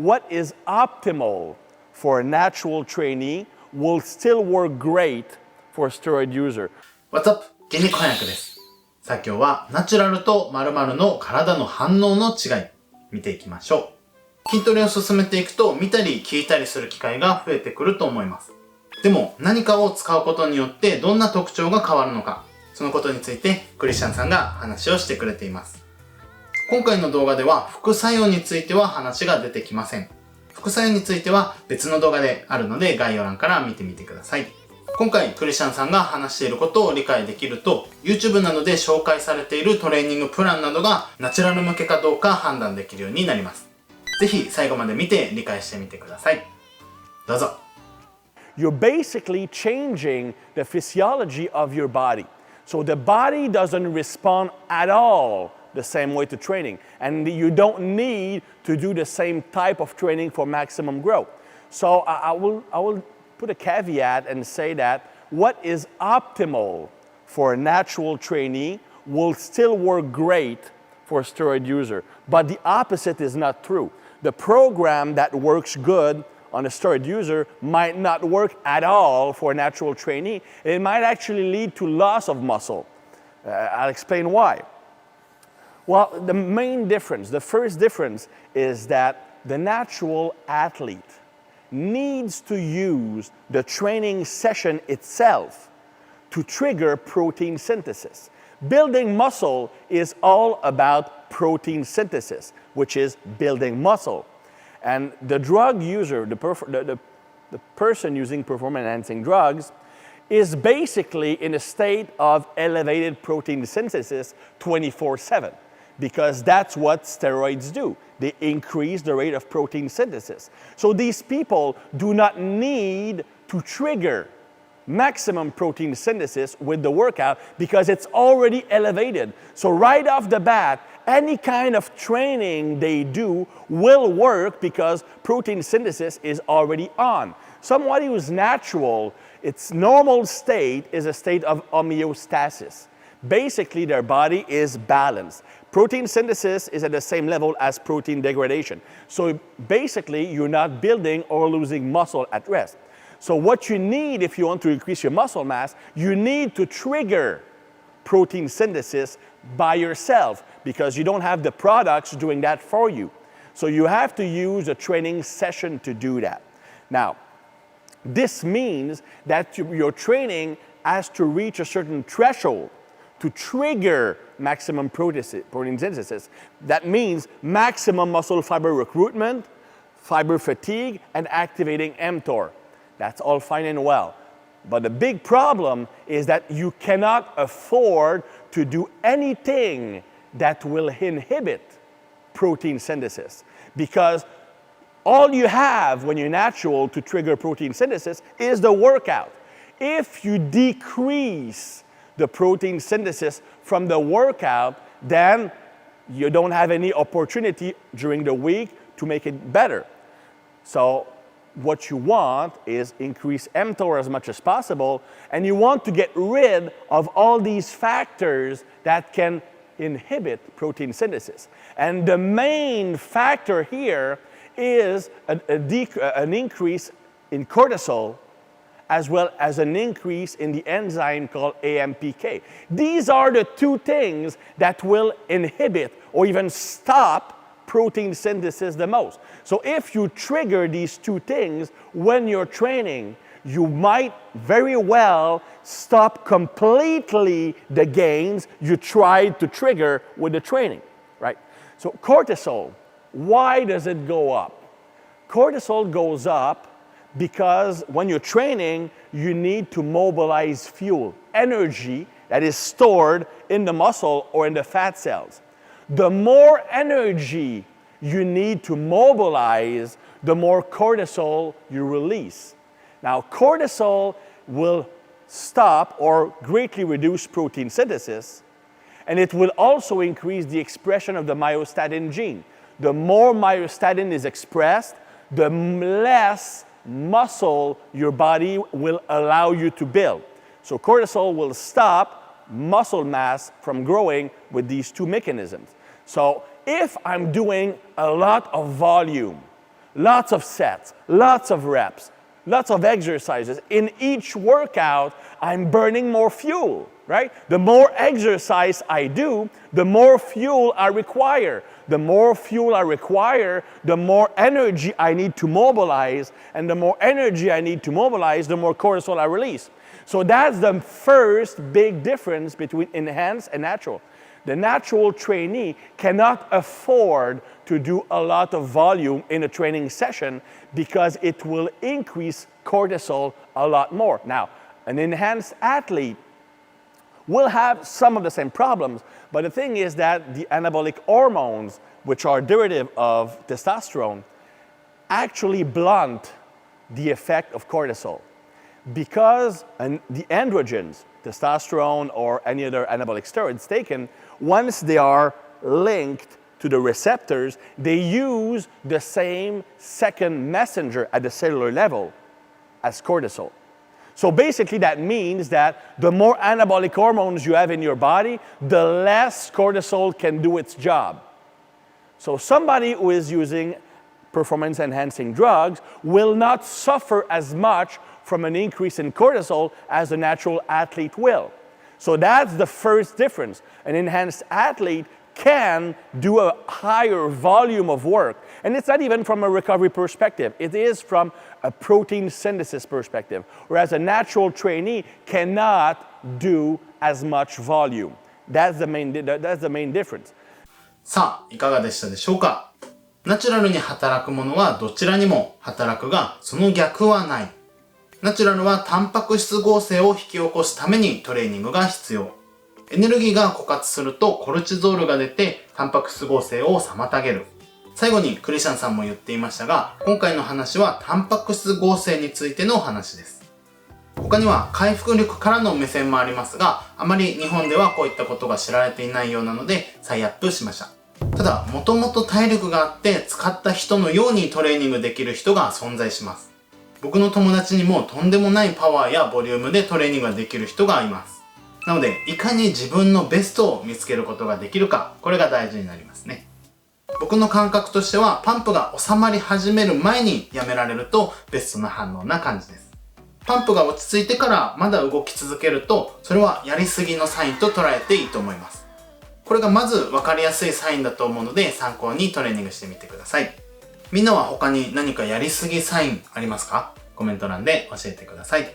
what is optimal for a natural trainee will still work great for a steroid user. What's up? 筋肉翻訳です。さあ今日はナチュラルと〇〇の体の反応の違い見ていきましょう。筋トレを進めていくと見たり聞いたりする機会が増えてくると思います。でも何かを使うことによってどんな特徴が変わるのか、そのことについてクリスチャンさんが話をしてくれています。今回の動画では副作用については話が出てきません。副作用については別の動画であるので概要欄から見てみてください。今回クリスチャンさんが話していることを理解できると YouTube などで紹介されているトレーニングプランなどがナチュラル向けかどうか判断できるようになります。ぜひ最後まで見て理解してみてください。どうぞ。You're basically changing the physiology of your body. So the body doesn't respond at all the same way to training. And you don't need to do the same type of training for maximum growth. So I will put a caveat and say that what is optimal for a natural trainee will still work great for a steroid user. But the opposite is not true. The program that works good on a steroid user might not work at all for a natural trainee. It might actually lead to loss of muscle. I'll explain why. Well, the main difference, the first difference is that the natural athlete needs to use the training session itself to trigger protein synthesis. Building muscle is all about protein synthesis, which is building muscle. And the drug user, the person using performance-enhancing drugs, is basically in a state of elevated protein synthesis 24/7, because that's what steroids do. They increase the rate of protein synthesis. So these people do not need to trigger maximum protein synthesis with the workout because it's already elevated. So right off the bat, any kind of training they do will work because protein synthesis is already on. Somebody who's natural, its normal state is a state of homeostasis. Basically, their body is balanced. Protein synthesis is at the same level as protein degradation. So basically, you're not building or losing muscle at rest. So what you need if you want to increase your muscle mass, you need to trigger protein synthesis by yourself because you don't have the products doing that for you. So you have to use a training session to do that. Now, this means that your training has to reach a certain threshold to trigger maximum protein synthesis. That means maximum muscle fiber recruitment, fiber fatigue, and activating mTOR. That's all fine and well. But the big problem is that you cannot afford to do anything that will inhibit protein synthesis because all you have when you're natural to trigger protein synthesis is the workout. If you decrease the protein synthesis from the workout, then you don't have any opportunity during the week to make it better. So what you want is increase mTOR as much as possible, and you want to get rid of all these factors that can inhibit protein synthesis. And the main factor here is an increase in cortisol as well as an increase in the enzyme called AMPK. These are the two things that will inhibit or even stop protein synthesis the most. So if you trigger these two things when you're training, you might very well stop completely the gains you tried to trigger with the training, right? So cortisol, why does it go up? Cortisol goes up because when you're training, you need to mobilize fuel, energy that is stored in the muscle or in the fat cells. The more energy you need to mobilize, the more cortisol you release. Now, cortisol will stop or greatly reduce protein synthesis, and it will also increase the expression of the myostatin gene. The more myostatin is expressed, the less muscle your body will allow you to build. So cortisol will stop muscle mass from growing with these two mechanisms. So if I'm doing a lot of volume, lots of sets, lots of reps, lots of exercises. In each workout, I'm burning more fuel, right? The more exercise I do, the more fuel I require. The more fuel I require, the more energy I need to mobilize, and the more energy I need to mobilize, the more cortisol I release. So that's the first big difference between enhanced and natural. The natural trainee cannot afford to do a lot of volume in a training session because it will increase cortisol a lot more. Now, an enhanced athlete will have some of the same problems, but the thing is that the anabolic hormones, which are derivative of testosterone, actually blunt the effect of cortisol. Because the androgens, testosterone or any other anabolic steroids taken, once they are linked to the receptors, they use the same second messenger at the cellular level as cortisol. So basically that means that the more anabolic hormones you have in your body, the less cortisol can do its job. So somebody who is using performance-enhancing drugs will not suffer as much from an increase in cortisol as a natural athlete will. So that's the first difference. An enhanced athlete can do a higher volume of work. And it's not even from a recovery perspective. It is from a protein synthesis perspective. Whereas a natural trainee cannot do as much volume. That's the main difference. さあ、いかがでしたでしょうか？ナチュラルに働くものはどちらにも働くが、その逆はない。ナチュラルはタンパク質合成を引き起こすためにトレーニングが必要。エネルギーが枯渇するとコルチゾールが出てタンパク質合成を妨げる。最後にクリスチャンさんも言っていましたが、今回の話はタンパク質合成についての話です。他には回復力からの目線もありますが、あまり日本ではこういったことが知られていないようなので再アップしました。ただ、もともと体力があって使った人のようにトレーニングできる人が存在します。僕の友達にもとんでもないパワーやボリュームでトレーニングができる人がいます。なので、いかに自分のベストを見つけることができるか、これが大事になりますね。僕の感覚としては、パンプが収まり始める前にやめられるとベストな反応な感じです。パンプが落ち着いてからまだ動き続けると、それはやりすぎのサインと捉えていいと思います。これがまず分かりやすいサインだと思うので、参考にトレーニングしてみてください。みんなは他に何かやりすぎサインありますか？コメント欄で教えてください。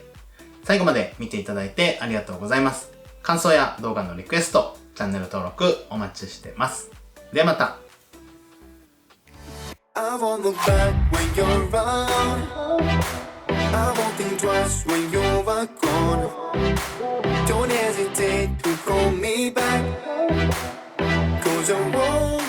最後まで見ていただいてありがとうございます。感想や動画のリクエスト、チャンネル登録お待ちしてます。ではまた。I won't look back when you're around. I won't think twice when you're gone. Don't hesitate to call me back. 'Cause I won't